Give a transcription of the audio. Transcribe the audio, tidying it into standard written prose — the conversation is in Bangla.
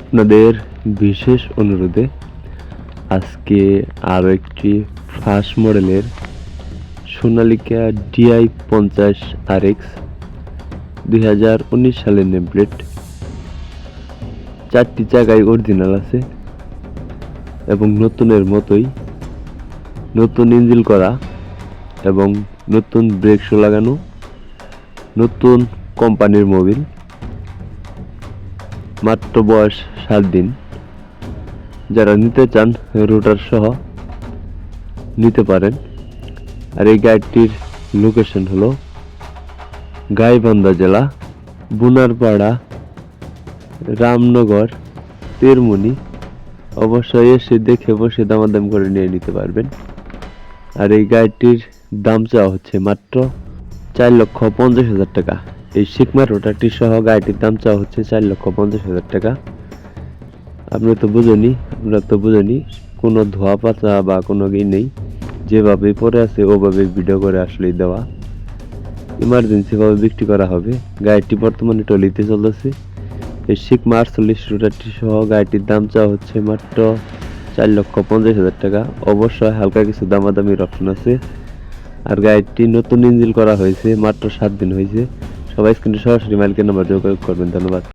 আপনাদের বিশেষ অনুরোধে আজকে আরও একটি ফার্স্ট মডেলের সোনালিকা DI 50 RX 2019 সালের নেম প্লেট, 4টি চাকাই অরিজিনাল আছে এবং নতুনের মতোই নতুন ইঞ্জিন করা এবং নতুন ব্রেক শো লাগানো, নতুন কোম্পানির মোবিল, মাত্র বয়স 7 দিন। যারা নিতে চান রোটার সহ নিতে পারেন। আর এই গাড়িটির লোকেশন হলো গাইবান্ধা জেলা, বুনারপাড়া, রামনগর, তেরমুনি। অবশ্যই এসে দেখে বসে দামাদাম করে নিয়ে নিতে পারবেন। আর এই গাড়িটির দাম চাওয়া হচ্ছে মাত্র 4,50,000 টাকা। এই সিগমা রোটারটি সহ গাড়িটির দাম চাওয়া হচ্ছে 4,50,000 টাকা। আপনারা তো বুঝেনি কোনো ধোয়া পাতা বা কোনো নেই, যেভাবে পরে আছে ওভাবে ভিডিও করে আসলেই দেওয়া। ইমার্জেন্সি ভাবে বিক্রি করা হবে। গাড়িটি বর্তমানে টলিতে চলতেছে। এই সিগমা 48 রোটারটি সহ গাড়িটির দাম চাওয়া হচ্ছে মাত্র 4,50,000 টাকা। অবশ্যই হালকা কিছু দামাদামির অপশন আছে। আর গাড়িটি নতুন ইঞ্জিন করা হয়েছে, মাত্র 7 দিন হয়েছে। সবাই স্ক্রিনে সরাসরি মালিকের নাম্বার যোগাযোগ করবেন। ধন্যবাদ।